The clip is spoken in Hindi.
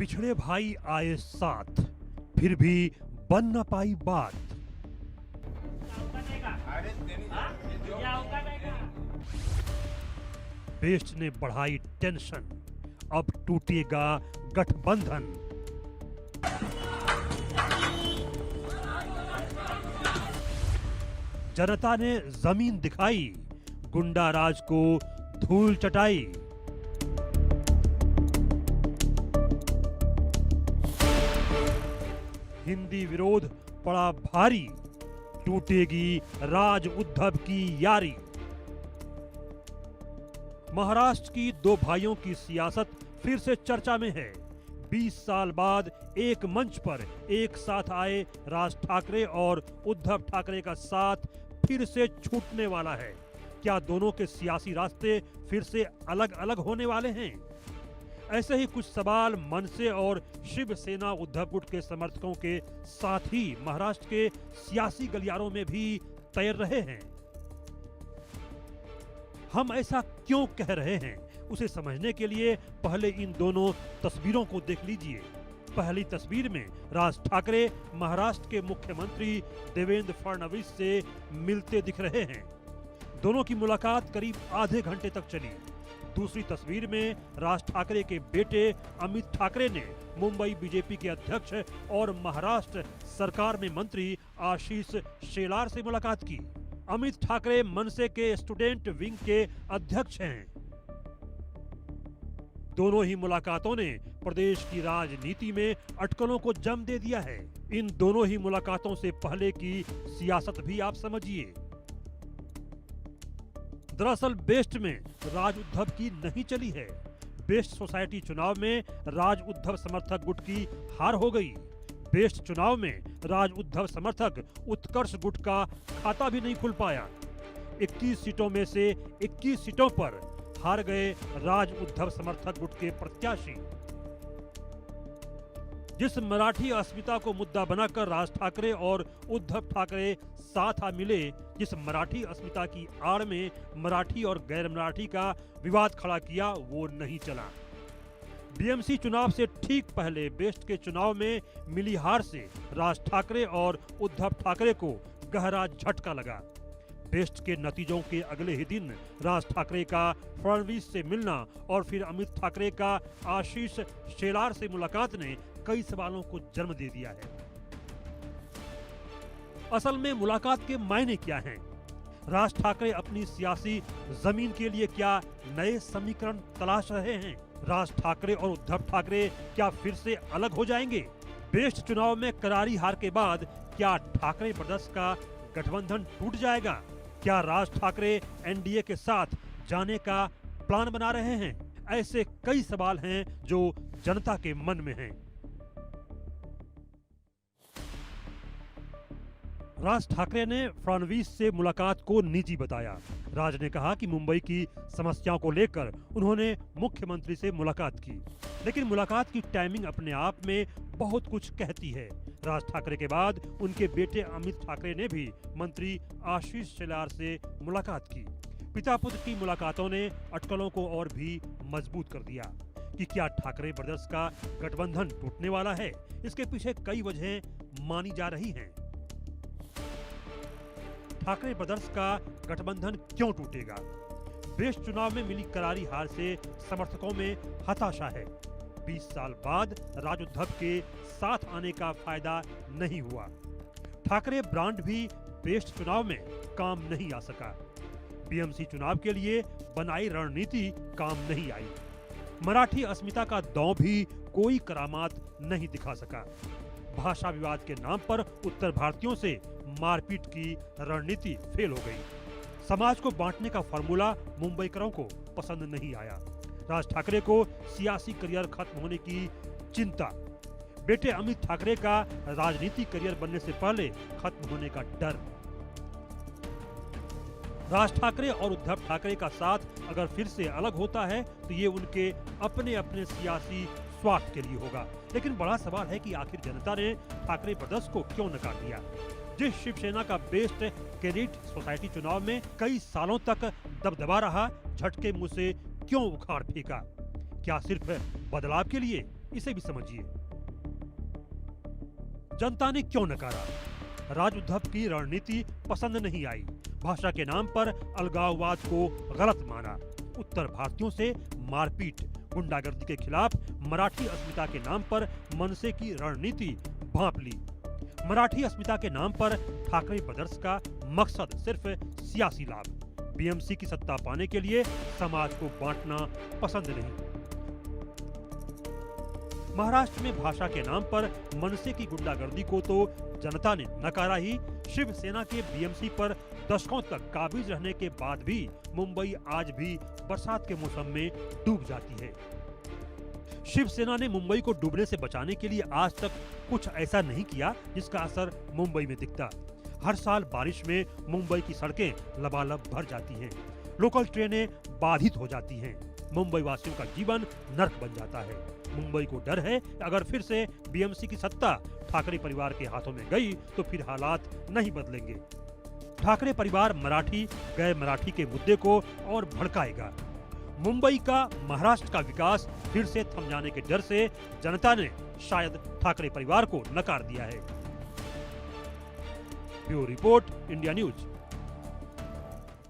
बिछड़े भाई आए साथ, फिर भी बन न पाई बात। बेस्ट ने बढ़ाई टेंशन, अब टूटेगा गठबंधन। जनता ने जमीन दिखाई, गुंडा राज को धूल चटाई। हिंदी विरोध पड़ा भारी, टूटेगी राज उद्धव की यारी। महाराष्ट्र की दो भाइयों की सियासत फिर से चर्चा में है। 20 साल बाद एक मंच पर एक साथ आए राज ठाकरे और उद्धव ठाकरे का साथ फिर से छूटने वाला है। क्या दोनों के सियासी रास्ते फिर से अलग अलग होने वाले हैं? ऐसे ही कुछ सवाल मनसे और शिवसेना उद्धव गुट के समर्थकों के साथ ही महाराष्ट्र के सियासी गलियारों में भी तैर रहे हैं। हम ऐसा क्यों कह रहे हैं, उसे समझने के लिए पहले इन दोनों तस्वीरों को देख लीजिए। पहली तस्वीर में राज ठाकरे महाराष्ट्र के मुख्यमंत्री देवेंद्र फडणवीस से मिलते दिख रहे हैं। दोनों की मुलाकात करीब आधे घंटे तक चली। दूसरी तस्वीर में राज ठाकरे के बेटे अमित ठाकरे ने मुंबई बीजेपी के अध्यक्ष और महाराष्ट्र सरकार में मंत्री आशीष शेलार से मुलाकात की। अमित ठाकरे मनसे के स्टूडेंट विंग के अध्यक्ष हैं। दोनों ही मुलाकातों ने प्रदेश की राजनीति में अटकलों को जम दे दिया है। इन दोनों ही मुलाकातों से पहले की सियासत भी आप समझिए। दरअसल बेस्ट में राज उद्धव की नहीं चली है। बेस्ट सोसाइटी चुनाव में राज उद्धव समर्थक गुट की हार हो गई। बेस्ट चुनाव में राज उद्धव समर्थक उत्कर्ष गुट का खाता भी नहीं खुल पाया। 21 सीटों में से 21 सीटों पर हार गए राज उद्धव समर्थक गुट के प्रत्याशी। जिस मराठी अस्मिता को मुद्दा बनाकर राज ठाकरे और उद्धव ठाकरे साथ आ मिले, जिस मराठी अस्मिता की आड़ में मराठी और गैर मराठी का विवाद खड़ा किया, वो नहीं चला। बीएमसी चुनाव से ठीक पहले बेस्ट के चुनाव में मिली हार से राज ठाकरे और उद्धव ठाकरे को गहरा झटका लगा। बेस्ट के नतीजों के अगले ही दिन राज ठाकरे का फडणवीस से मिलना और फिर अमित ठाकरे का आशीष शेलार से मुलाकात ने कई सवालों को जन्म दे दिया है। असल में मुलाकात के मायने क्या हैं? राज ठाकरे अपनी सियासी जमीन के लिए क्या नए समीकरण तलाश रहे हैं? राज ठाकरे और उद्धव ठाकरे क्या फिर से अलग हो जाएंगे? बेस्ट चुनाव में करारी हार के बाद क्या ठाकरे ब्रदर्स का गठबंधन टूट जाएगा? क्या राज ठाकरे एनडीए के साथ जाने का प्लान बना रहे हैं? ऐसे कई सवाल हैं जो जनता के मन में हैं। राज ठाकरे ने फडणवीस से मुलाकात को निजी बताया। राज ने कहा कि मुंबई की समस्याओं को लेकर उन्होंने मुख्यमंत्री से मुलाकात की, लेकिन मुलाकात की टाइमिंग अपने आप में बहुत कुछ कहती है। राज ठाकरे के बाद उनके बेटे अमित ठाकरे ने भी मंत्री आशीष शेलार से मुलाकात की। पिता पुत्र की मुलाकातों ने अटकलों को और भी मजबूत कर दिया कि क्या ठाकरे ब्रदर्स का गठबंधन टूटने वाला है। इसके पीछे कई वजहें मानी जा रही हैं। ठाकरे ब्रदर्स का गठबंधन क्यों टूटेगा? बेस्ट चुनाव में मिली करारी हार से समर्थकों में हताशा है। 20 साल बाद राज उद्धव के साथ आने का फायदा नहीं हुआ। ठाकरे ब्रांड भी बेस्ट चुनाव में काम नहीं आ सका। बीएमसी चुनाव के लिए बनाई रणनीति काम नहीं आई। मराठी अस्मिता का दांव भी कोई करामात नहीं दिखा सका। भाषा विवाद के नाम पर उत्तर भारतीयों से मारपीट की रणनीति फेल हो गई। समाज को बांटने का फॉर्मूला मुंबईकरों को पसंद नहीं आया। राज ठाकरे को सियासी करियर खत्म होने की चिंता, बेटे अमित ठाकरे का राजनीतिक करियर बनने से पहले खत्म होने का डर। राज ठाकरे और उद्धव ठाकरे का साथ अगर फिर से अलग होता है तो ये उनके अपने अपने सियासी स्वार्थ के लिए होगा। लेकिन बड़ा सवाल है कि आखिर जनता ने ठाकरे ब्रदर्स को क्यों नकार दिया? जिस शिवसेना का बेस्ट कैडेट सोसाइटी चुनाव में कई सालों तक दबदबा रहा, झटके मुंह से क्यों उखाड़ फेंका? क्या सिर्फ बदलाव के लिए इसे भी समझिए। जनता ने क्यों नकारा? राज उद्धव की रणनीति पसंद नहीं आई। भाषा के नाम पर अलगाववाद को गलत माना। उत्तर भारतीयों से मारपीट, गुंडागर्दी के खिलाफ मराठी अस्मिता के नाम पर मनसे की रणनीति भांप ली। मराठी अस्मिता के नाम पर ठाकरे ब्रदर्स का मकसद सिर्फ सियासी लाभ। बीएमसी की सत्ता पाने के लिए समाज को बांटना पसंद नहीं। महाराष्ट्र में भाषा के नाम पर मनसे की गुंडागर्दी को तो जनता ने नकारा ही, शिवसेना के बीएमसी पर दशकों तक काबिज रहने के बाद भी मुंबई आज भी बरसात के मौसम में डूब जाती है। शिवसेना ने मुंबई को डूबने से बचाने के लिए आज तक कुछ ऐसा नहीं किया जिसका असर मुंबई में दिखता। हर साल बारिश में मुंबई की सड़कें लबालब भर जाती हैं, लोकल ट्रेनें बाधित हो जाती हैं, मुंबई वासियों का जीवन नर्क बन जाता है। मुंबई को डर है कि अगर फिर से बीएमसी की सत्ता ठाकरे परिवार के हाथों में गई तो फिर हालात नहीं बदलेंगे। ठाकरे परिवार मराठी गैर मराठी के मुद्दे को और भड़काएगा। मुंबई का महाराष्ट्र का विकास फिर से थम जाने के डर से जनता ने शायद ठाकरे परिवार को नकार दिया है। Bureau report, India news.